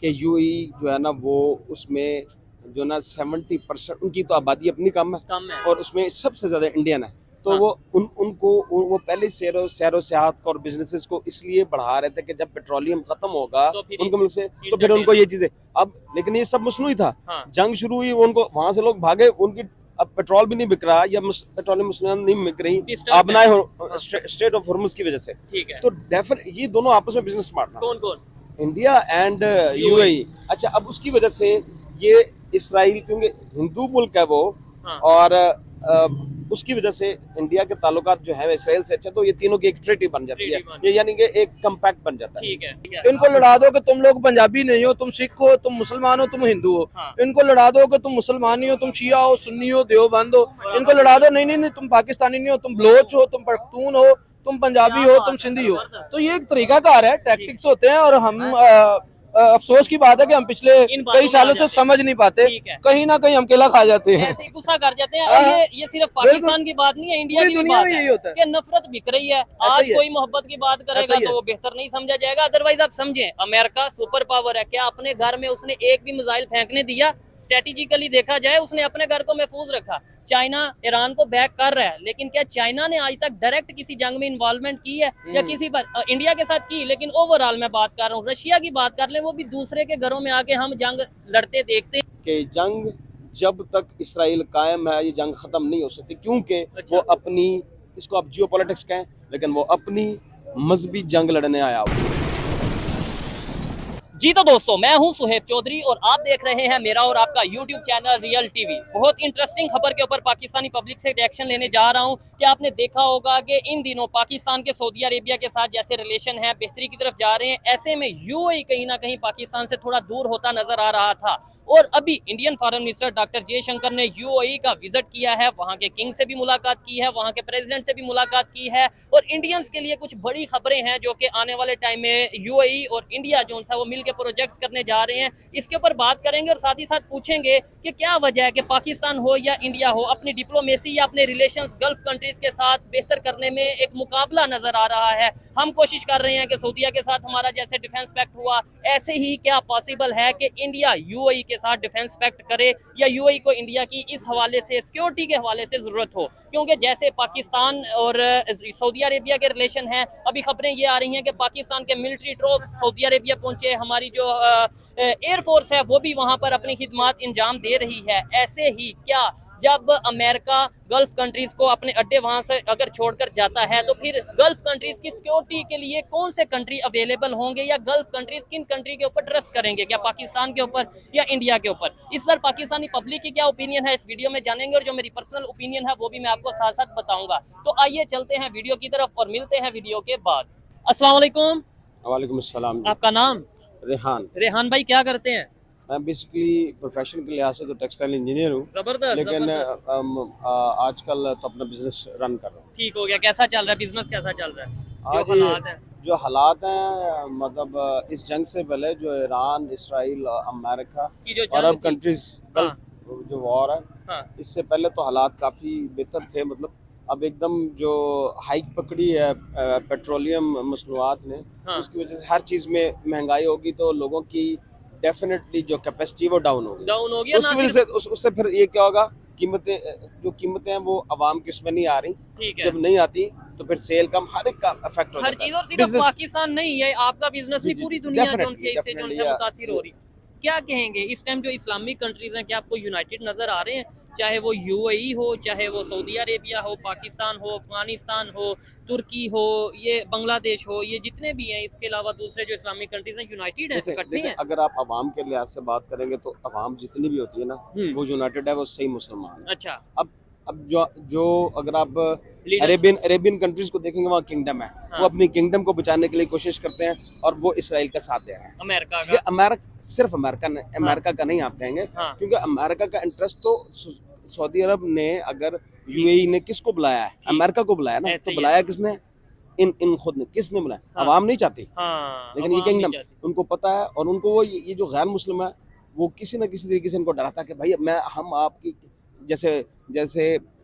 कि यूएई जो है ना वो उसमें जो ना 70% उनकी तो आबादी अपनी कम है और उसमें सबसे ज्यादा इंडियन है। तो वो उनको वो पहले सैरो सियाहत और बिजनेसेस को इसलिए बढ़ा रहे थे कि जब पेट्रोलियम खत्म होगा उनके मुल्क से तो फिर उनको ये चीजें अब, लेकिन ये सब मसनूई था। जंग शुरू हुई, उनको वहां से लोग भागे, उनकी अब पेट्रोल भी नहीं बिक रहा या पेट्रोलियम मशीनें नहीं बिक रही अपना स्टेट ऑफ हॉर्मुज की वजह से। तो डेफिनेट ये दोनों आपस में बिजनेस पार्टनर कौन कौन, इंडिया एंड यूएई। अच्छा, अब उसकी वजह से ये इसराइल, क्योंकि हिंदू मुल्क है वो, और उसकी वजह से इंडिया के ताल्लुकात जो है इसराइल से, अच्छा तो ये तीनों की एक ट्रीटी बन जाती है, ये यानी कि एक कम्पैक्ट बन जाता है। ठीक है, इनको लड़ा दो कि तुम लोग पंजाबी नहीं हो, तुम सिख हो, तुम मुसलमान हो, तुम हिंदू हो। इनको लड़ा दो कि तुम मुसलमान हो, तुम शिया हो, सुन्नी हो, देवबंद हो। इनको लड़ा दो, नहीं नहीं नहीं, तुम पाकिस्तानी नहीं हो, तुम बलोच हो, तुम पख्तून हो, तुम पंजाबी हो, तुम सिंधी हो। तो ये एक तरीकाकार है, टैक्टिक्स होते हैं, और हम अफसोस की बात है कि हम पिछले कई सालों से समझ नहीं पाते, कहीं ना कहीं हम केला खा जाते हैं, ऐसे ही गुस्सा कर जाते हैं। और ये सिर्फ पाकिस्तान की बात नहीं है, इंडिया की दुनिया में यही होता है कि नफरत बिक रही है। आज कोई मोहब्बत की बात करेगा तो वो बेहतर नहीं समझा जाएगा। अदरवाइज आप समझें, अमेरिका सुपर पावर है, क्या अपने घर में उसने एक भी मिसाइल फेंकने दिया? स्ट्रेटेजिकली देखा जाए उसने अपने घर को महफूज रखा। चाइना ईरान को बैक कर रहा है, लेकिन क्या चाइना ने आज तक डायरेक्ट किसी जंग में इन्वॉल्वमेंट की है या किसी पर? इंडिया के साथ की, लेकिन ओवरऑल मैं बात कर रहा हूँ। रशिया की बात कर ले, वो भी दूसरे के घरों में आके हम जंग लड़ते देखते कि जंग जब तक इसराइल कायम है ये जंग खत्म नहीं हो सकती, क्योंकि वो अपनी, इसको आप जियो पॉलिटिक्स कहें, लेकिन वो अपनी मजहबी जंग लड़ने आया हुआ। जी तो दोस्तों, मैं हूं सुहेब चौधरी और आप देख रहे हैं मेरा और आपका यूट्यूब चैनल रियल टीवी। बहुत इंटरेस्टिंग खबर के ऊपर पाकिस्तानी पब्लिक से रिएक्शन लेने जा रहा हूं कि आपने देखा होगा कि इन दिनों पाकिस्तान के सऊदी अरेबिया के साथ जैसे रिलेशन है बेहतरी की तरफ जा रहे हैं, ऐसे में यूएई कहीं ना कहीं पाकिस्तान से थोड़ा दूर होता नजर आ रहा था। और अभी Indian foreign minister doctor Jaishankar ने यूएई का विजिट किया है, वहां के किंग से भी मुलाकात की है, वहां के प्रेसिडेंट से भी मुलाकात की है। और इंडियंस के लिए कुछ बड़ी खबरें हैं जो कि आने वाले टाइम में यूएई और इंडिया जो है वो मिलकर प्रोजेक्ट्स करने जा रहे हैं। इसके ऊपर बात करेंगे और साथ ही साथ पूछेंगे कि क्या वजह है कि पाकिस्तान हो या इंडिया हो, अपनी डिप्लोमेसी या अपने रिलेशंस गल्फ कंट्रीज के साथ बेहतर करने में एक मुकाबला नजर आ रहा है। हम कोशिश कर रहे हैं कि सऊदीया के साथ हमारा जैसे डिफेंस पैक्ट हुआ, ऐसे ही क्या पॉसिबल है कि इंडिया यूएई के साथ डिफेंस पैक्ट करे या यूएई को इंडिया की इस हवाले से, सिक्योरिटी के हवाले से जरूरत हो। क्योंकि जैसे पाकिस्तान और सऊदी अरेबिया के रिलेशन है, अभी खबरें ये आ रही हैं कि पाकिस्तान के मिलिट्री ट्रूप सऊदी अरेबिया पहुंचे, हमारी जो एयरफोर्स है वो भी वहां पर अपनी खिदमत इंजाम दे रही है। ऐसे ही क्या जब अमेरिका गल्फ कंट्रीज को अपने अड्डे वहां से अगर छोड़कर जाता है तो फिर गल्फ कंट्रीज की सिक्योरिटी के लिए कौन से कंट्री अवेलेबल होंगे, या गल्फ कंट्रीज किन कंट्री के ऊपर ट्रस्ट करेंगे, क्या पाकिस्तान के ऊपर या इंडिया के ऊपर? इस पर पाकिस्तानी पब्लिक की क्या ओपिनियन है इस वीडियो में जानेंगे, और जो मेरी पर्सनल ओपिनियन है वो भी मैं आपको साथ साथ बताऊंगा। तो आइए चलते हैं वीडियो की तरफ और मिलते हैं वीडियो के बाद। अस्सलाम वालेकुम। वालेकुम अस्सलाम। आपका नाम? रेहान। रेहान भाई क्या करते हैं? मैं बेसिकली प्रोफेशन के लिहाज से तो टेक्सटाइल इंजीनियर हूँ, जबरदस्त, लेकिन आजकल तो अपना बिजनेस रन कर रहा हूँ। ठीक हो गया। कैसा चल रहा है बिजनेस, कैसा चल रहा है? जो हालात हैं, मतलब इस जंग से पहले जो ईरान, इसराइल, अमेरिका और अरब कंट्रीज जो वॉर है, इससे पहले तो हालात काफ़ी बेहतर थे। मतलब अब एकदम जो हाइक पकड़ी है पेट्रोलियम मसनूआत ने, उसकी वजह से हर चीज़ में महंगाई होगी, तो लोगों की डेफिनेटली जो कैपेसिटी वो डाउन होगी। उसकी वजह से उससे फिर ये क्या होगा, कीमतें हैं वो आवाम की उसमें नहीं आ रही। जब नहीं आती तो फिर सेल कम, हर एक का इफेक्ट हो जाता है। और सिर्फ पाकिस्तान नहीं है, आपका बिजनेस भी पूरी दुनिया इससे मुतासिर हो रही। क्या कहेंगे इस टाइम जो इस्लामिक कंट्रीज हैं, क्या आपको यूनाइटेड नजर आ रहे हैं? चाहे वो यूएई हो, चाहे वो सऊदी अरेबिया हो, पाकिस्तान हो, अफगानिस्तान हो, तुर्की हो, ये बांग्लादेश हो, ये जितने भी हैं, इसके अलावा दूसरे जो इस्लामिक कंट्रीज हैं, यूनाइटेड है, इकट्ठे हैं? अगर आप अवाम के लिहाज से बात करेंगे तो अवाम जितनी भी होती है ना, वो यूनाइटेड है, वो सही मुसलमान है। अच्छा। अब जो अगर आप अरेबियन कंट्रीज को देखेंगे, वहाँ किंगडम है, वो अपनी किंगडम को बचाने के लिए कोशिश करते हैं और वो इसराइल का साथ दे रहे हैं। अमेरिका सिर्फ अमेरिका का नहीं आप कहेंगे, क्योंकि अमेरिका का इंटरेस्ट तो सऊदी अरब ने, अगर यूएई ने किसको बुलाया है? अमेरिका को बुलाया ना, तो बुलाया किसने? इन खुद ने। किसने बुलाया? अवाम नहीं चाहती, लेकिन ये किंगडम उनको पता है, और उनको वो ये जो गैर मुस्लिम है वो किसी न किसी तरीके से इनको डराता कि भाई हम आपकी, जैसे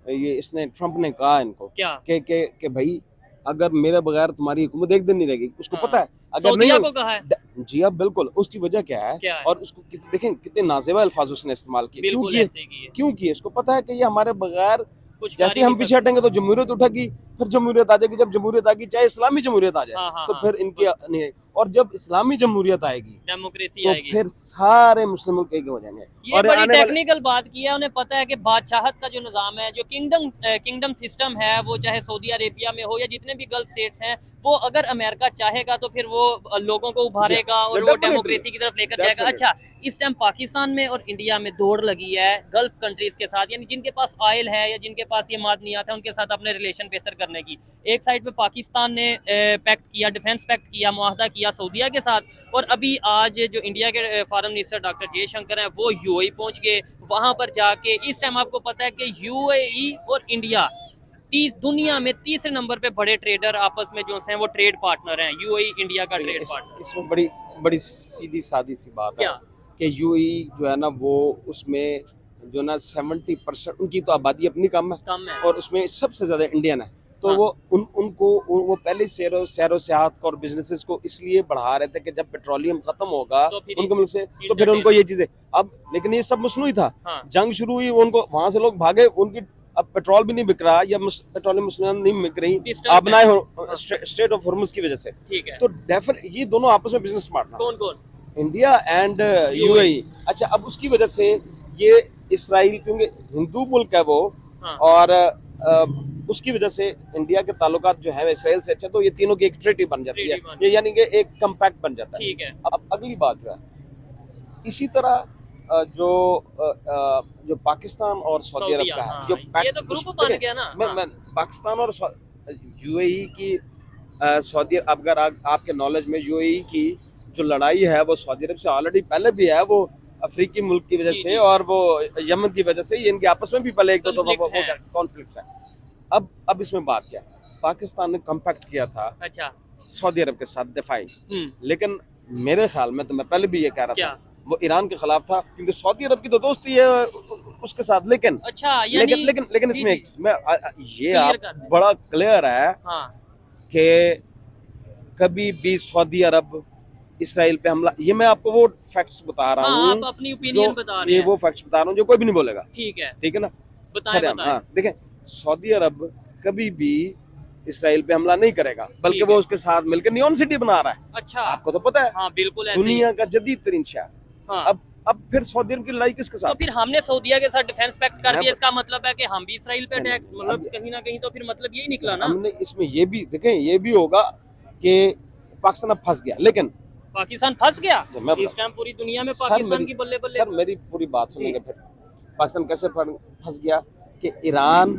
ये इसने ट्रम्प ने कहा इनको कि भाई अगर मेरे बगैर तुम्हारी हुकूमत एक दिन नहीं रहेगी, उसको हाँ। पता है। अगर सऊदिया नहीं को कहा है। जी हाँ बिल्कुल, उसकी वजह क्या है? क्या है? और उसको देखें कितने नाजेबा अल्फाज उसने इस्तेमाल किए, क्यों बिल्कुल किए? ऐसे ही है। क्यों किए? उसको पता है कि ये हमारे बगैर कुछ कर जैसे ही हम नहीं पीछे सकते। हटेंगे तो जमहूरियत उठेगी, फिर जमहूरियत आ जाएगी, जब जमहूरियत आ गई चाहे इस्लामी जमहूरियत आ जाए हाँ, हाँ, तो हाँ। फिर इनकी नहीं, और जब इस्लामी जमहूरियत आएगी डेमोक्रेसी तो आएगी। फिर सारे मुस्लिम मुल्क एक हो जाएंगे। ये और बड़ी आने वाले टेक्निकल बात की है, उन्हें पता है कि बादशाहत का जो निज़ाम है, जो किंगडम सिस्टम है, वो चाहे सऊदी अरेबिया में हो या जितने भी गल्फ स्टेट्स हैं, वो अगर अमेरिका चाहेगा तो फिर वो लोगों को उभारेगा और वो definitely, डेमोक्रेसी की तरफ लेकर जाएगा। definitely। अच्छा, इस टाइम पाकिस्तान में और इंडिया में दौड़ लगी है गल्फ कंट्रीज के साथ, यानी जिनके पास ऑयल है या जिनके पास ये मादनियात है, उनके साथ अपने रिलेशन बेहतर करने की। एक साइड पे पाकिस्तान ने पैक्ट किया, डिफेंस पैक्ट किया, मुआहदा किया सऊदिया के साथ, और अभी आज जो इंडिया के फॉरेन मिनिस्टर डॉक्टर जयशंकर हैं वो यूएई पहुंच गए। वहां पर जाके इस टाइम आपको पता है कि यूएई और इंडिया दुनिया में तीसरे नंबर पे बड़े ट्रेडर आपस में जो हैं वो ट्रेड पार्टनर हैं, यूएई इंडिया का ट्रेड पार्टनर। इसमें बड़ी बड़ी सीधी सादी सी बात है क्या? कि यूएई जो है ना वो उसमें जो ना 70% उनकी तो आबादी अपनी कम है और उसमें सबसे ज्यादा इंडियन है। तो हाँ। वो उनको वो पहले सैरो सियाहत और बिजनेसेस को इसलिए बढ़ा रहे थे कि जब पेट्रोलियम खत्म होगा तो फिर उनके मुल्क से तो फिर उनको ये चीजें अब, लेकिन ये सब मसनूई था। हाँ। जंग शुरू हुई, उनको वहां से लोग भागे, उनकी अब पेट्रोल भी नहीं बिक रहा या पेट्रोलियम मशीन नहीं बिक रही Disturb अपना स्टेट ऑफ हॉर्मुज की वजह से। ठीक है। तो डेफिनेट ये दोनों आपस में बिजनेस पार्टनर, कौन कौन? India and UAE. अच्छा, अब उसकी वजह से ये इसराइल, क्योंकि हिंदू मुल्क है वो, हाँ। और उसकी वजह से इंडिया के ताल्लुकात जो है इसराइल से अच्छा, तो ये तीनों की एक ट्रीटी बन जाती है, ये यानी कि एक कंपैक्ट बन जाता है। ठीक है। अब अगली बात जो है, इसी तरह जो पाकिस्तान और सऊदी अरब का है, हाँ, जो ये तो ग्रुप बन गया ना। मैं पाकिस्तान और यूएई की सऊदी, अगर आपके नॉलेज में यूएई की जो लड़ाई है वो सऊदी अरब से ऑलरेडी पहले भी है, वो अफ्रीकी मुल्क की वजह से और वो यमन की वजह से, ये इनके आपस में भी पहले एक दो कॉन्फ्लिक्ट है। अब इसमें बात क्या है, पाकिस्तान ने कॉम्पैक्ट किया था अच्छा। सऊदी अरब के साथ दिफाई, लेकिन मेरे ख्याल में, तो मैं पहले भी ये कह रहा था, वो ईरान के खिलाफ था, क्योंकि सऊदी अरब की तो दोस्ती है उसके साथ। लेकिन अच्छा, लेकिन इसमें ये बड़ा क्लियर है कि कभी भी सऊदी अरब इसराइल पे हमला, ये मैं आपको वो फैक्ट्स बता रहा हूँ, आप अपनी ओपिनियन बता रहे हैं, ये वो फैक्ट्स बता रहा हूँ जो कोई भी नहीं बोलेगा। ठीक है ना, बताएं। हाँ, देखें, सऊदी अरब कभी भी इसराइल पे हमला नहीं करेगा, बल्कि वो उसके साथ मिलकर नियॉन सिटी बना रहा है। अच्छा, आपको तो पता है। हाँ, बिल्कुल दुनिया का जदीद तरीन शहर। हाँ। अब फिर सऊदी अरब की लड़ाई किसके साथ? तो फिर हमने सऊदिया के साथ डिफेंस पैक्ट कर दिया, इसका मतलब है कि हम भी इसराइल पे अटैक, मतलब कहीं ना कहीं तो फिर मतलब यही निकला ना। हमने इसमें ये भी देखें, ये भी होगा कि पाकिस्तान अब फंस गया, लेकिन पाकिस्तान फंस गया इस टाइम पूरी दुनिया में, पाकिस्तान की बल्ले बल्ले। सर मेरी पूरी बात सुनेंगे फिर, पाकिस्तान कैसे फंस गया कि ईरान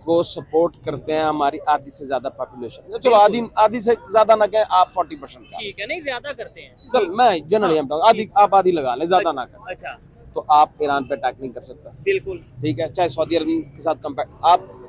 को सपोर्ट करते हैं हमारी आधी से ज्यादा पॉपुलेशन, चलो आधी से ज्यादा ना कहें आप 40%, ठीक है, नहीं ज्यादा करते हैं, चल मैं जनरली आधी, आप आधी लगा लें, ज्यादा ना करें। अच्छा, तो आप ईरान पे अटैक नहीं कर सकते, बिल्कुल ठीक है, चाहे सऊदी अरब के साथ कंपेयर, आप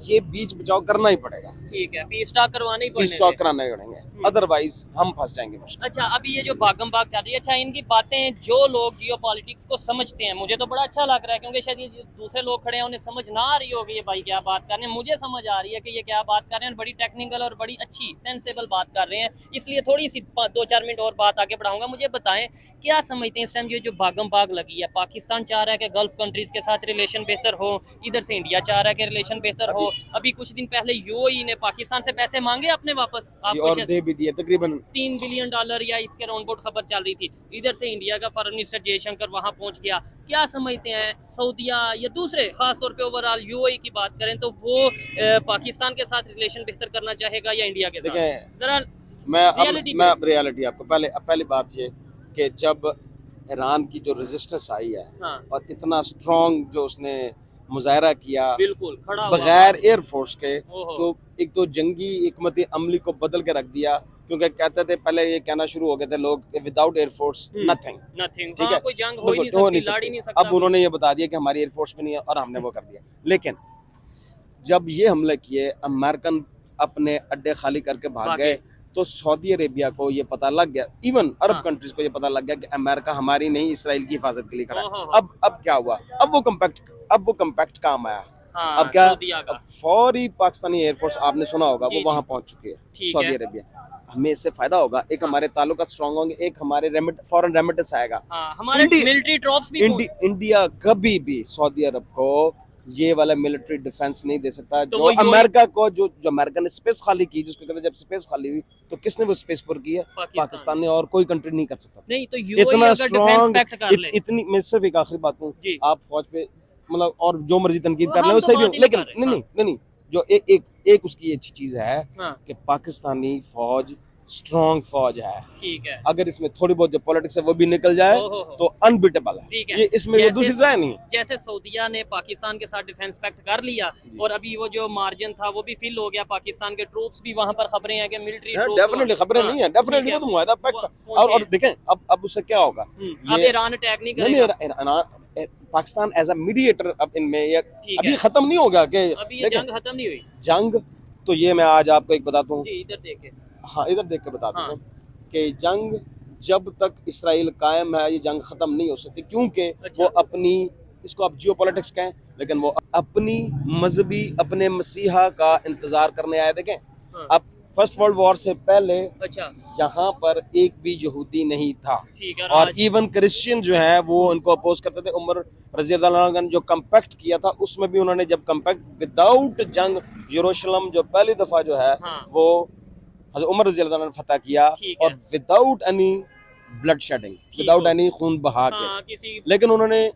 ये बीच बचाव करना ही पड़ेगा, ठीक है, पीस टॉक करवाने ही पड़ेंगे, पीस टॉक कराने पड़ेंगे, अदरवाइज हम फंस जाएंगे मुश्किल। अच्छा, अभी ये जो भागम भाग चल रही है, अच्छा, इनकी बातें जो लोग जियोपॉलिटिक्स को समझते हैं, मुझे तो बड़ा अच्छा लग रहा है, क्योंकि शायद ये दूसरे लोग खड़े हैं उन्हें समझ ना आ रही होगी ये भाई क्या बात कर रहे हैं, मुझे समझ आ रही है कि ये क्या बात कर रहे हैं, बड़ी टेक्निकल और बड़ी अच्छी सेंसेबल बात कर रहे हैं, इसलिए थोड़ी सी 2-4 मिनट और बात आगे बढ़ाऊंगा। मुझे बताएं, क्या समझते हैं इस टाइम ये जो भागम भाग लगी है, पाकिस्तान चाह रहा है कि गल्फ कंट्रीज के साथ रिलेशन बेहतर हो, इधर से इंडिया चाह रहा है कि रिलेशन बेहतर हो, अभी कुछ दिन पहले यूएई ने पाकिस्तान से पैसे मांगे अपने वापस, और दे भी दिए, तकरीबन $3 बिलियन या इसके राउंड खबर चल रही थी, इधर से इंडिया का फॉरेन मिनिस्टर जयशंकर वहां पहुंच गया। क्या समझते हैं, सऊदिया या दूसरे, खास तौर पे ओवरऑल यूएई की बात करें तो वो पाकिस्तान के साथ रिलेशन बेहतर करना चाहेगा या इंडिया के साथ? जरा मैं रियलिटी आपको पहली बात ये कि जब ईरान की जो रेजिस्टेंस आई है, हाँ। और इतना स्ट्रॉन्ग जो उसने मुजाहरा किया, बिल्कुल खड़ा बगैर एयरफोर्स के, ओहो। तो एक तो जंगी हिकमत अमली को बदल के रख दिया, क्योंकि कहते थे पहले, ये कहना शुरू हो गए थे लोग, विदाउट एयरफोर्स नथिंग, ठीक है, कोई जंग हो ही नहीं सकती, लड़ ही नहीं सकता। अब उन्होंने ये बता दिया कि हमारी एयरफोर्स में नहीं है और हमने वो कर दिया। लेकिन जब ये हमले किए, अमेरिकन अपने अड्डे खाली करके भाग गए, तो सऊदी अरेबिया को ये पता लग गया, इवन अरब कंट्रीज को ये पता लग गया कि अमेरिका हमारी नहीं, इसराइल की हिफाजत के लिए खड़ा है। अब क्या हुआ, अब वो कम्पैक्ट काम आया, हाँ, अब क्या, सऊदीया का। अब फौरी पाकिस्तानी एयरफोर्स आपने सुना होगा जी, वो जी। वहां पहुंच चुकी है, ठीक सऊदी है। अरेबिया। हमें इससे फायदा होगा, एक हमारे ताल्लुकात स्ट्रांग होंगे, एक हमारे फॉरेन रेमिटेंस आएगा। हाँ, हमारे मिलिट्री ट्रॉप्स भी इंडिया कभी भी सऊदी अरब को ये वाला मिलिट्री डिफेंस नहीं दे सकता तो जो वो यूएई अमेरिका को, जो जो अमेरिका ने स्पेस खाली की, जिसको कहते हैं जब स्पेस खाली हुई तो किसने वो स्पेस पर की है? पाकिस्तान ने, और कोई कंट्री नहीं कर सकता। नहीं तो यूएई इतना अगर डिफेंस स्ट्रांग, पैक्ट कर ले इतनी, मैं सिर्फ एक आखिरी बात कहूं, जी। आप फौज पे मतलब और जो मर्जी तनकीद वो कर हम ले वो तो सही बात भी, ही लेकिन नहीं कर रहे, नहीं, जो एक उसकी अच्छी चीज है हाँ, कि पाकिस्तानी फौज स्ट्रांग फौज है। ठीक है। अगर इसमें थोड़ी बहुत जो पॉलिटिक्स है वो भी निकल जाए हो। तो अनबिटेबल है, ठीक है। ये इसमें कोई दूसरी राय नहीं है। जैसे सऊदीया ने पाकिस्तान के साथ डिफेंस पैक्ट कर लिया और अभी वो जो मार्जिन था वो भी फिल हो गया, पाकिस्तान के ट्रूप्स भी वहां पर, खबरें हैं कि मिलिट्री डेफिनेटली खबरें नहीं है, डेफिनेटली वो तो मुआहदा पैक्ट। और देखें अब उससे क्या होगा, अब ईरान अटैक नहीं नहीं करेगा। पाकिस्तान एज अ मीडिएटर अब इनमें ये ठीक अभी है। खत्म नहीं होगा कि अभी ये जंग खत्म नहीं हुई। जंग तो ये मैं आज आपको एक बताता हूँ, जी, इधर देखे। हाँ इधर देख के बताता हाँ। हूँ कि जंग जब तक इसराइल कायम है ये जंग खत्म नहीं हो सकती, क्योंकि अच्छा। वो अपनी, इसको आप जियो पॉलिटिक्स कहें, लेकिन वो अपनी मजहबी, अपने मसीहा का इंतजार करने आए। देखें हाँ। अब फर्स्ट वर्ल्ड वॉर से पहले अच्छा, यहाँ पर एक भी यहूदी नहीं था, ठीक है। और इवन क्रिश्चियन जो है वो उनको अपोज करते थे। उमर रजी अल्लाह अन्हु ने जो कम्पैक्ट किया था उसमें भी उन्होंने जब कम्पैक्ट विदाउट जंग यरूशलेम जो पहली दफा जो है हाँ। वो हज़रत उमर रजी अल्लाह अन्हु ने फतह किया, ठीक है। और without any blood shedding, without any खून बहा के। हाँ, किसी लेकिन उन्होंने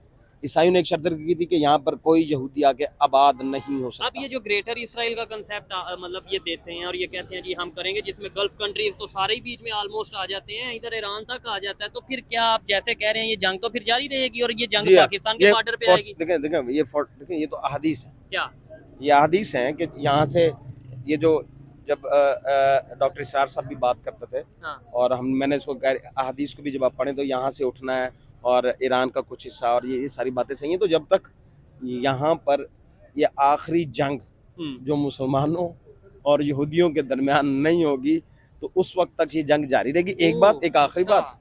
ईसाइयों ने एक शर्त की थी कि यहाँ पर कोई यहूदी आके आबाद नहीं हो अब सकता। ये जो ग्रेटर इसराइल का कंसेप्ट मतलब ये देते हैं और ये कहते हैं जी हम करेंगे, जिसमें गल्फ कंट्रीज तो सारे ही बीच में ऑलमोस्ट आ जाते हैं, इधर ईरान तक आ जाता है, तो फिर क्या आप जैसे कह रहे हैं ये जंग तो फिर जारी रहेगी और ये जंग जी हाँ, पाकिस्तान के बॉर्डर पे आएगी? देखें ये तो अहादीस है, क्या ये अहादीस हैं कि यहाँ से ये जो जब डॉक्टर इसरार साहब भी बात करते थे, हाँ। और मैंने इसको अहादीस को भी जब आप पढ़ें तो यहाँ से उठना है और ईरान का कुछ हिस्सा, और ये सारी बातें सही हैं। तो जब तक यहाँ पर ये आखिरी जंग जो मुसलमानों और यहूदियों के दरमियान नहीं होगी तो उस वक्त तक ये जंग जारी रहेगी। एक बात, एक आखिरी बात,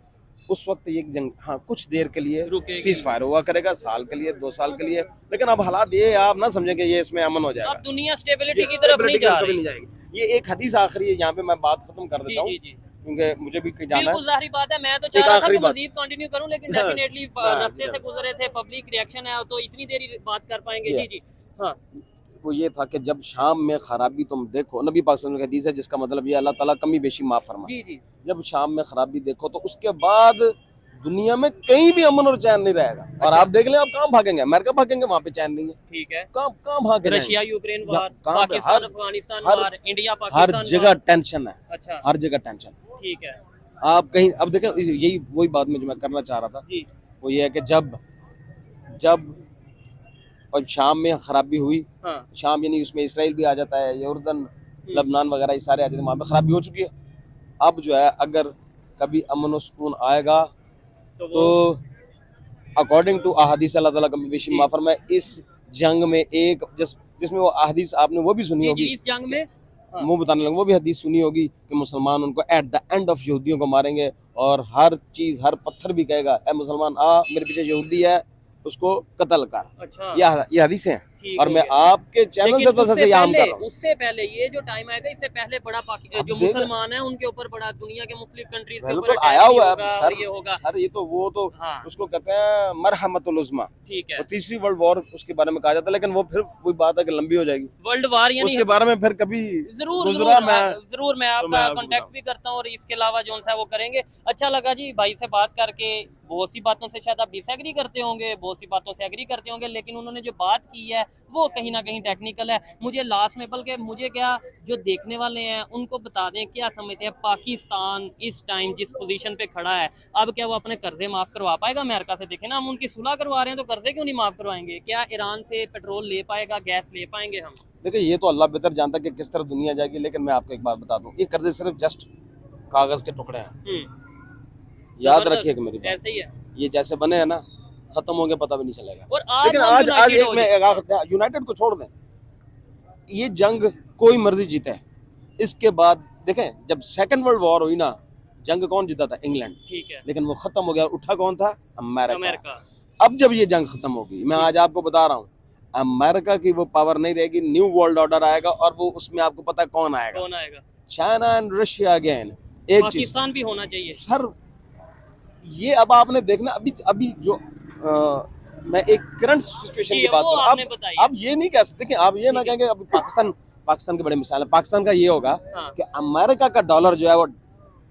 उस वक्त ये जंग हाँ कुछ देर के लिए सीज फायर हुआ करेगा, साल के लिए, 2 साल के लिए, लेकिन अब हालात ये आप ना समझेंगे ये इसमें अमन हो जाएगा। अब दुनिया स्टेबिलिटी की तरफ नहीं जा रही। जाएगी। ये एक हदीस आखिरी है, यहाँ पे मैं बात खत्म कर देता हूँ क्योंकि मुझे भी जाना है। बिल्कुल जाहिर बात है, मैं तो चाह रहा था कि बात। मजीद कंटिन्यू करूं, लेकिन हाँ, डेफिनेटली हाँ, रास्ते से गुजरे थे, पब्लिक रिएक्शन है तो इतनी देर ही बात कर पाएंगे। जी जी हाँ। वो ये था कि जब शाम में खराबी तुम देखो, नबी पाक सल्लल्लाहु अलैहि वसल्लम की हदीस है जिसका मतलब ये अल्लाह ताला कमी बेशी माफ फरमाए। जी जी। जब शाम में खराबी देखो तो उसके बाद दुनिया में कहीं भी अमन और चैन नहीं रहेगा। और आप देख लें, आप कहाँ भागेंगे? अमेरिका भागेंगे, वहाँ पे चैन नहीं है। ठीक है। कहाँ भाग के रशिया यूक्रेन वार, कहाँ पे? पाकिस्तान अफगानिस्तान हर- वार, इंडिया हर पाकिस्तान जगह वार। टेंशन है, अच्छा, हर जगह टेंशन। ठीक है। आप कहीं अब देखें, यही वही बात में जो मैं करना चाह रहा था जी वो ये है कि जब और शाम में खराबी हुई, हाँ। शाम यानी उसमें इसराइल भी आ जाता है, यॉर्दन, लबनान वगैरह ये सारे आ जाते हैं, वहाँ पे खराबी हो चुकी है। अब जो है अगर कभी अमन और सुकून आएगा तो अकॉर्डिंग टू अहादीस अल्लाह ताला कमी बेशी माफ फरमाए, इस जंग में एक जिसमें वो अहादीस आपने वो भी सुनी होगी, इस जंग में मुंह बताने लगा, वो भी हदीस सुनी होगी कि मुसलमान उनको एट द एंड ऑफ यहूदियों को मारेंगे, और हर चीज, हर पत्थर भी कहेगा ए मुसलमान आ मेरे पीछे यहूदी है उसको कत्ल कर। अच्छा, ये हदीसें हैं, ठीक और हो मैं गया। आपके चैनल से तो सबसे याम कर रहा हूँ। उससे पहले ये जो टाइम आएगा, इससे पहले बड़ा जो मुसलमान है उनके ऊपर बड़ा दुनिया के मुख्तलिफ कंट्रीज के ऊपर बिल्कुल आया हुआ है और ये होगा सर, ये तो वो तो हाँ। उसको कहते हैं मरहमतुल उज़्मा। ठीक है। और तीसरी वर्ल्ड वॉर उसके बारे में कहा जाता है, लेकिन वो फिर वही बात है कि लंबी हो जाएगी। वर्ल्ड वार यानी उसके बारे में फिर कभी जरूर मैं आपका कांटेक्ट भी करता हूँ और इसके अलावा जो सा वो करेंगे। अच्छा लगा जी भाई से बात करके, बहुत सी बातों से शायद आप डिसएग्री करते होंगे, बहुत सी बातों से एग्री करते होंगे, लेकिन उन्होंने जो बात की है वो कहीं ना कहीं टेक्निकल है। मुझे लास्ट में, बल्कि मुझे क्या, जो देखने वाले हैं उनको बता दें क्या समझते हैं पाकिस्तान इस टाइम जिस पोजीशन पे खड़ा है, अब क्या वो अपने कर्जे माफ करवा पाएगा अमेरिका से? देखें ना, हम उनकी सुलह करवा रहे हैं तो कर्जे क्यों नहीं माफ करवाएंगे? क्या ईरान से पेट्रोल ले पाएगा, गैस ले पाएंगे हम? देखिए ये तो अल्लाह बेहतर जानता है कि किस तरह दुनिया जाएगी, लेकिन मैं आपको एक बात बता दूं, ये कर्जे सिर्फ जस्ट कागज के टुकड़े हैं। याद रखिएगा मेरी बात, ऐसे ही है, ये जैसे बने हैं ना, खत्म होंगे पता भी नहीं चलेगा। और लेकिन आज एक यूनाइटेड को छोड़ दें, ये जंग कोई मर्जी जीते, इसके बाद देखें जब सेकंड वर्ल्ड वॉर हुई ना, जंग कौन जीता था? इंग्लैंड। ठीक है। लेकिन वो खत्म हो गया, उठा कौन था? अमेरिका। अमेरिका। अब जब ये जंग खत्म होगी, मैं आज आपको बता रहा हूँ, अमेरिका की वो पावर नहीं रहेगी, न्यू वर्ल्ड ऑर्डर आएगा और वो उसमें आपको पता है कौन आएगा, कौन आएगा? China and Russia again. एक चीज पाकिस्तान भी होना चाहिए सर, ये अब आपने देखना अभी अभी जो मैं एक करंट सिचुएशन जी, की बात वो करूं, आपने बताई है। अब ये नहीं कह सकते कि आप ये ना कहेंगे अभी पाकिस्तान के बड़े मिसाल है। पाकिस्तान का ये होगा हाँ। कि अमेरिका का डॉलर जो है वो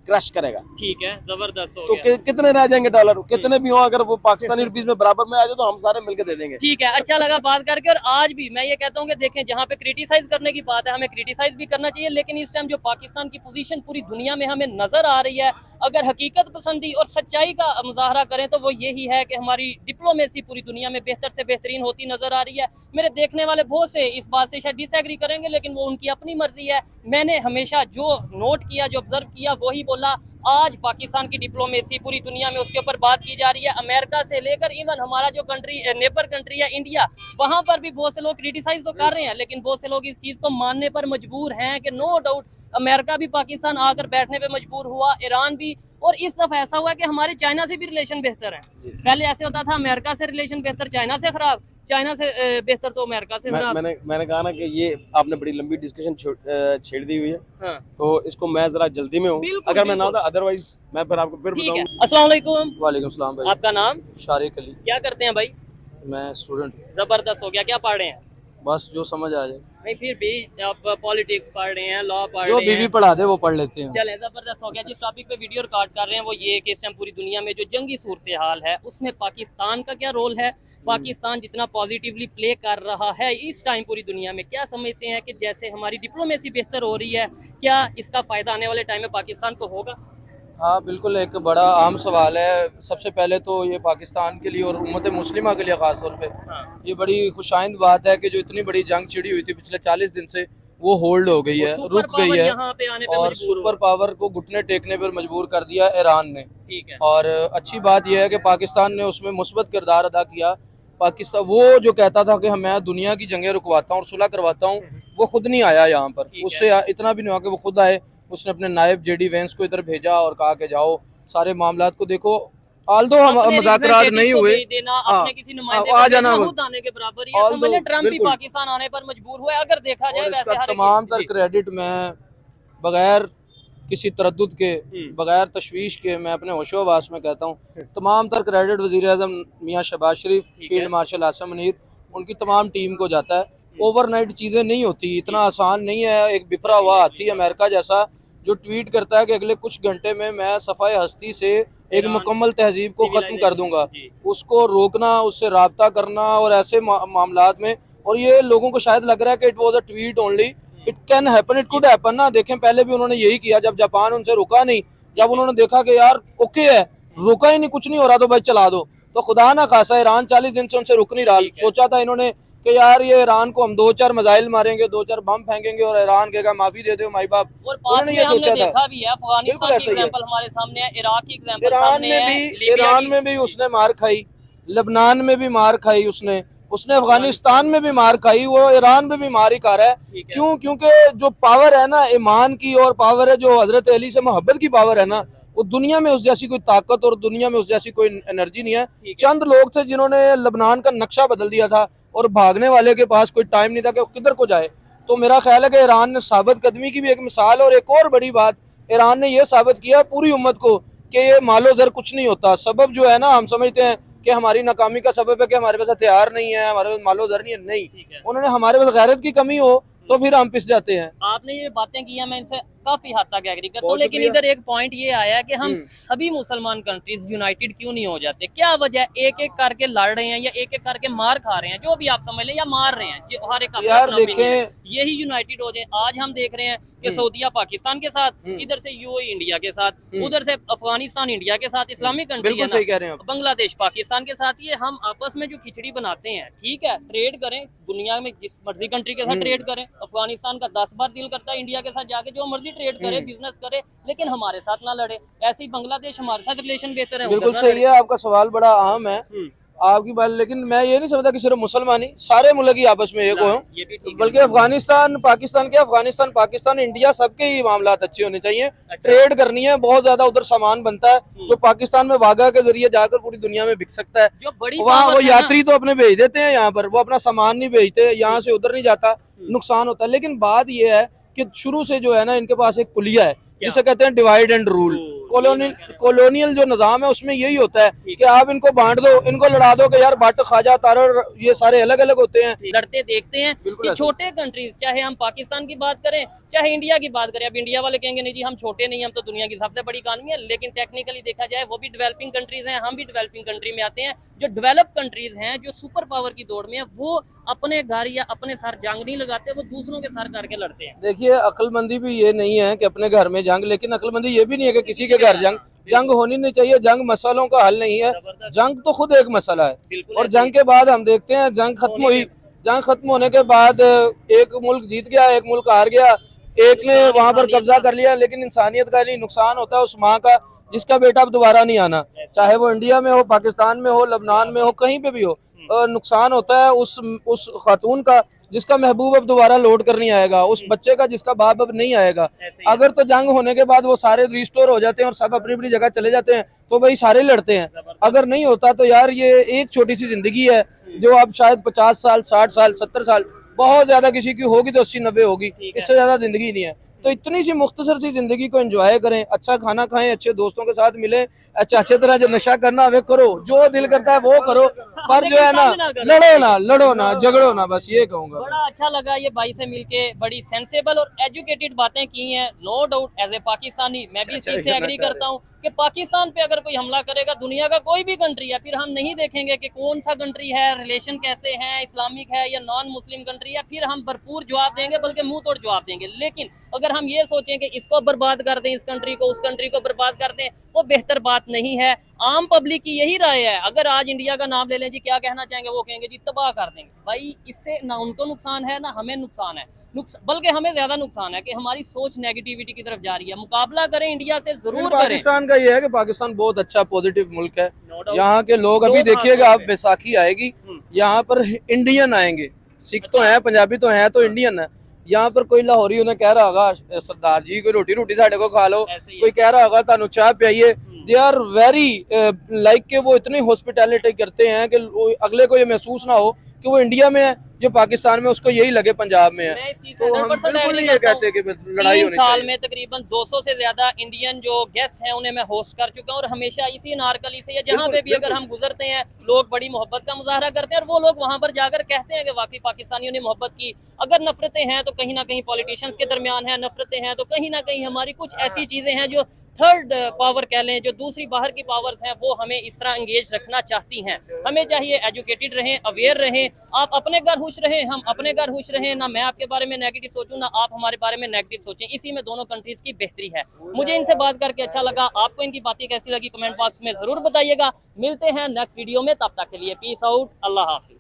क्रश करेगा, ठीक है, जबरदस्त हो तो गया। कितने रह जाएंगे डॉलर, कितने भी हो, अगर वो पाकिस्तानी रुपीस में बराबर में आ जाए तो हम सारे मिलकर दे देंगे। ठीक है, अच्छा लगा बात करके। और आज भी मैं ये कहता हूँ कि देखें, जहाँ पे क्रिटिसाइज करने की बात है हमें क्रिटिसाइज भी करना चाहिए, लेकिन इस टाइम जो पाकिस्तान की पोजीशन पूरी दुनिया में हमें नजर आ रही है, अगर हकीकत पसंदी और सच्चाई का मुजाहरा करें तो वो यही है कि हमारी डिप्लोमेसी पूरी दुनिया में बेहतर से बेहतरीन होती नजर आ रही है। मेरे देखने वाले बहुत से इस बात से शायद डिसएग्री करेंगे, लेकिन वो उनकी अपनी मर्जी है। मैंने हमेशा जो नोट किया, जो ऑब्जर्व किया, वही बोला। आज पाकिस्तान की डिप्लोमेसी पूरी दुनिया में उसके ऊपर बात की जा रही है, अमेरिका से लेकर इवन हमारा जो कंट्री नेबर कंट्री है इंडिया, वहां पर भी बहुत से लोग क्रिटिसाइज तो कर रहे हैं, लेकिन बहुत से लोग इस चीज को मानने पर मजबूर हैं कि नो डाउट अमेरिका भी पाकिस्तान आकर बैठने पे मजबूर हुआ, ईरान भी। और इस दफा ऐसा हुआ कि हमारे चाइना से भी रिलेशन बेहतर है। पहले ऐसे होता था अमेरिका से रिलेशन बेहतर, चाइना से खराब, चाइना से बेहतर तो अमेरिका से खराब। मैंने कहा ना कि ये आपने बड़ी लंबी डिस्कशन छेड़ दी हुई है, हाँ। तो इसको मैं जरा जल्दी में हूँ, बिल्कुल, अगर मैं ना बिल्कुल। होता अदरवाइज मैं फिर आपको फिर ठीक है, बताऊँ। अस्सलाम वालेकुम। वालेकुम सलाम भाई। आपका नाम? शारिक अली। क्या करते हैं भाई? मैं स्टूडेंट, जबरदस्त हो गया। क्या पढ़ रहे हैं? बस जो समझ आ जाए, नहीं, फिर भी आप पॉलिटिक्स पढ़ रहे हैं, लॉ पढ़ जो रहे बीवी हैं। पढ़ा दे वो पढ़ लेते हैं। चले, जबरदस्त हो गया। जिस टॉपिक पे वीडियो रिकॉर्ड कर रहे हैं वो ये कि इस टाइम पूरी दुनिया में जो जंगी सूरत हाल है उसमें पाकिस्तान का क्या रोल है, पाकिस्तान जितना पॉजिटिवली प्ले कर रहा है इस टाइम पूरी दुनिया में, क्या समझते हैं कि जैसे हमारी डिप्लोमेसी बेहतर हो रही है, क्या इसका फायदा आने वाले टाइम में पाकिस्तान को होगा? हाँ बिल्कुल, एक बड़ा आम सवाल है। सबसे पहले तो ये पाकिस्तान के लिए और उम्मत मुस्लिमा के लिए ख़ास तौर पे हाँ। ये बड़ी खुशाइंद बात है कि जो इतनी बड़ी जंग छिड़ी हुई थी पिछले 40 दिन से वो होल्ड हो गई है, रुक गई है, यहाँ पे आने पे और मजबूर सुपर पावर को घुटने टेकने पर मजबूर कर दिया ईरान ने। ठीक है। और अच्छी बात यह है कि पाकिस्तान ने उसमें मुस्बत किरदार अदा किया। पाकिस्तान वो जो कहता था कि मैं दुनिया की जंगें रुकवाता हूँ और सुलह करवाता हूँ, वो खुद नहीं आया यहाँ पर। ठीक उससे इतना भी नहीं हुआ कि वो खुद आए। उसने अपने नायब जेडी वेंस को इधर भेजा और कहा कि जाओ सारे मामलात को देखो। आल्दो हम मुज़ाकरात नहीं हुए, अपने किसी नुमाइंदे आ को जाना खुद आने के बराबर ही है। समझ लें, ट्रम्प भी बिल्कुल। पाकिस्तान आने पर मजबूर हुआ है, अगर देखा जाए और वैसे इसका हर एक तमाम तर जी। क्रेडिट मैं बगैर किसी तरद्दुद के, बगैर तशवीश के, मैं अपने होशोवास में कहता हूँ, तमाम तर क्रेडिट वज़ीर आज़म मियाँ शहबाज शरीफ, फील्ड मार्शल आसिम मुनीर, उनकी तमाम टीम को जाता है। ओवरनाइट चीज़ें नहीं होती, इतना आसान नहीं है। एक बिफरा हुआ हाथी अमेरिका जैसा जो ट्वीट करता है कि अगले कुछ घंटे में मैं सफ़ाए हस्ती से एक मुकम्मल तहजीब को ख़त्म कर दूंगा, उसको रोकना, उससे राब्ता करना और ऐसे मामलात में। और ये लोगों को शायद लग रहा है कि it was a tweet only, it can happen, it could happen ना। देखें पहले भी उन्होंने यही किया, जब जापान उनसे रुका नहीं, जब उन्होंने देखा कि यार ओके है, रुका ही नहीं, कुछ नहीं हो रहा, तो भाई चला दो। तो खुदा ना खासा ईरान 40 दिन से उनसे रुक नहीं रहा। सोचा था इन्होंने कि यार ये ईरान को हम 2-4 मिसाइल मारेंगे, 2-4 बम फेंकेंगे और ईरान कहेगा माफी दे दो माई बाप। और पास में हमने देखा भी है, अफगानिस्तान की एग्जांपल हमारे सामने है, इराक की एग्जांपल सामने है, ईरान में भी उसने मार खाई, लेबनान में भी मार खाई, उसने अफगानिस्तान में भी मार खाई, वो ईरान में भी मार ही खा रहा है। क्यों? क्योंकि जो पावर है ना ईमान की, और पावर है जो हजरत अली से मोहब्बत की पावर है ना, वो दुनिया में उस जैसी कोई ताकत और दुनिया में उस जैसी कोई एनर्जी नहीं है। चंद लोग थे जिन्होंने लेबनान का नक्शा बदल दिया था और भागने वाले के पास कोई टाइम नहीं था कि वो किधर को जाए। तो मेरा ख्याल है कि ईरान ने साबित कदमी की भी एक मिसाल, और एक और बड़ी बात ईरान ने यह साबित किया पूरी उम्मत को कि ये मालो जर कुछ नहीं होता। सबब जो है ना, हम समझते हैं कि हमारी नाकामी का सबब है कि हमारे पास हथियार नहीं है, हमारे पास मालो जर नहीं है। नहीं, उन्होंने हमारे पास गैरत की कमी हो तो फिर हम पिस जाते हैं। आपने ये बातें की हैं, मैं इनसे काफी हद तक एग्री करता हूँ, लेकिन इधर एक पॉइंट ये आया है कि हम सभी मुसलमान कंट्रीज यूनाइटेड क्यों नहीं हो जाते? क्या वजह? एक एक करके लड़ रहे हैं या एक एक करके मार खा रहे हैं, जो भी आप समझ लें, या मार रहे हैं, जो हर एक यार देखें, यही यूनाइटेड हो जाए। आज हम देख रहे हैं कि सऊदीया पाकिस्तान के साथ, इधर से यूएई इंडिया के साथ, उधर से अफगानिस्तान इंडिया के साथ, इस्लामिक कंट्री बिल्कुल सही कह रहे हैं आप, बांग्लादेश पाकिस्तान के साथ। ये हम आपस में जो खिचड़ी बनाते हैं, ठीक है, ट्रेड करें दुनिया में जिस मर्जी कंट्री के साथ ट्रेड करें। अफगानिस्तान का 10 बार दिल करता है इंडिया के साथ जाके जो मर्जी ट्रेड करे, बिजनेस करे, लेकिन हमारे साथ ना लड़े। ऐसे ही बांग्लादेश हमारे साथ रिलेशन बेहतर है। बिल्कुल सही है, आपका सवाल बड़ा अहम है। आपकी बात, लेकिन मैं ये नहीं समझता कि सिर्फ मुसलमान ही, सारे मुल्क ही आपस में एक हो, ये भी ठीक है। बल्कि अफगानिस्तान पाकिस्तान के, अफगानिस्तान पाकिस्तान इंडिया सबके ही मामला अच्छे होने चाहिए। अच्छा। ट्रेड करनी है, बहुत ज्यादा उधर सामान बनता है जो पाकिस्तान में वाघा के जरिए जाकर पूरी दुनिया में बिक सकता है। जो बड़ी वहाँ power वो है ना, यात्री तो अपने भेज देते हैं यहाँ पर, वो अपना सामान नहीं भेजते, यहाँ से उधर नहीं जाता, नुकसान होता है। लेकिन बात ये है कि शुरू से जो है ना, इनके पास एक पुलिया है जिसे कहते हैं डिवाइड एंड रूल। कॉलोनियल जो निजाम है उसमें यही होता है कि आप इनको बांट दो, इनको लड़ा दो कि यार भट्ट, ख्वाजा, तारड़, ये सारे अलग अलग होते हैं। लड़ते देखते हैं बिल्कुल कि ऐसा। छोटे कंट्रीज, चाहे हम पाकिस्तान की बात करें चाहे इंडिया की बात करें, अब इंडिया वाले कहेंगे नहीं जी हम छोटे नहीं, हम तो दुनिया की सबसे बड़ी इकानमी है, लेकिन टेक्निकली देखा जाए वो भी डेवलपिंग कंट्रीज हैं, हम भी डेवलपिंग कंट्री में आते हैं। जो डेवलप कंट्रीज हैं, जो सुपर पावर की दौड़ में है, वो अपने घर या अपने सर जंग नहीं लगाते, वो दूसरों के सर करके लड़ते हैं। देखिए, अक्लमंदी भी ये नहीं है कि अपने घर में जंग, लेकिन अक्लमंदी ये भी नहीं है कि किसी के घर जंग। जंग होनी नहीं चाहिए, जंग मसलों का हल नहीं है, जंग तो खुद एक मसला है। और जंग के बाद हम देखते हैं जंग खत्म हुई, जंग खत्म होने के बाद एक मुल्क जीत गया, एक मुल्क हार गया, एक ने वहां पर कब्जा कर लिया, लेकिन इंसानियत का नहीं नुकसान होता है उस माँ का जिसका बेटा अब दोबारा नहीं आना, चाहे वो इंडिया में हो, पाकिस्तान में हो, लबनान में हो, कहीं पे भी हो। नुकसान होता है उस खातून का जिसका महबूब अब दोबारा लौट कर नहीं आएगा, उस बच्चे का जिसका बाप अब नहीं आएगा। अगर तो जंग होने के बाद वो सारे रिस्टोर हो जाते हैं और सब अपनी अपनी जगह चले जाते हैं तो भाई सारे लड़ते हैं। अगर नहीं होता तो यार ये एक छोटी सी जिंदगी है जो अब शायद 50 साल, 60 साल, 70 साल, बहुत ज्यादा किसी की होगी तो 80-90 होगी, इससे ज्यादा जिंदगी नहीं है। तो इतनी सी मुख्तसर सी जिंदगी को एंजॉय करें, अच्छा खाना खाएं, अच्छे दोस्तों के साथ मिलें, अच्छे तरह जो नशा करना है करो, जो दिल करता है वो करो, पर जो है ना लड़ो ना, झगड़ो ना, बस ये कहूंगा। बड़ा अच्छा लगा ये भाई से मिलके, बड़ी सेंसेबल और एजुकेटेड बातें की हैं। No doubt as a Pakistani मैं भी इस चीज से एग्री करता हूँ कि पाकिस्तान पे अगर कोई हमला करेगा, दुनिया का कोई भी कंट्री है, फिर हम नहीं देखेंगे कि कौन सा कंट्री है, रिलेशन कैसे हैं, इस्लामिक है या नॉन मुस्लिम कंट्री है, फिर हम भरपूर जवाब देंगे, बल्कि मुंह तोड़ जवाब देंगे। लेकिन अगर हम ये सोचें कि इसको बर्बाद कर दें, इस कंट्री को, उस कंट्री को बर्बाद कर दें, वो बेहतर बात नहीं है। आम पब्लिक की यही राय है। अगर आज इंडिया का नाम ले लें जी, क्या कहना चाहेंगे, वो कहेंगे जी तबाह कर देंगे। भाई इससे ना उनको नुकसान है ना हमें नुकसान है, बल्कि हमें ज्यादा नुकसान है कि हमारी सोच नेगेटिविटी की तरफ जा रही है। मुकाबला करें इंडिया से जरूर करें। पाकिस्तान का ये है कि पाकिस्तान बहुत अच्छा पॉजिटिव मुल्क है। यहाँ के लोग अभी देखिएगा, आप बैसाखी आएगी, यहाँ पर इंडियन आएंगे, सिख तो हैं, पंजाबी तो हैं, तो इंडियन है। यहाँ पर कोई लाहौरी उन्हें कह रहा होगा सरदार जी कोई रोटी रोटी साढ़े को खा लो, कोई कह रहा होगा तानू चाय पियाइए। दे आर वेरी लाइक के वो इतनी हॉस्पिटैलिटी करते हैं कि अगले को ये महसूस ना हो कि वो इंडिया में है, जो पाकिस्तान में उसको यही लगे पंजाब में है। तो हम बिल्कुल नहीं ये कहते कि लड़ाई होनी साल चाहिए। में तकरीबन 200 से ज्यादा इंडियन जो गेस्ट हैं उन्हें मैं होस्ट कर चुका हूँ, और हमेशा इसी नारकली से या जहाँ पे भी अगर हम गुजरते हैं लोग बड़ी मोहब्बत का मुजाहरा करते हैं, और वो लोग वहां पर जाकर कहते हैं कि वाकई पाकिस्तानियों ने मोहब्बत की। अगर नफरतें हैं तो कहीं ना कहीं पॉलिटिशियंस के दरमियान है, नफरतें हैं तो कहीं ना कहीं हमारी कुछ ऐसी चीजें हैं जो थर्ड पावर कह लें, जो दूसरी बाहर की पावर्स हैं, वो हमें इस तरह एंगेज रखना चाहती हैं। हमें चाहिए एजुकेटेड रहें, अवेयर रहें, आप अपने घर खुश रहें, हम अपने घर खुश रहें, ना मैं आपके बारे में नेगेटिव सोचूं ना आप हमारे बारे में नेगेटिव सोचें। इसी में दोनों कंट्रीज की बेहतरी है। मुझे इनसे बात करके अच्छा लगा। आपको इनकी बातें कैसी लगी कमेंट बॉक्स में जरूर बताइएगा। मिलते हैं नेक्स्ट वीडियो में, तब तक के लिए पीस आउट, अल्लाह हाफिज।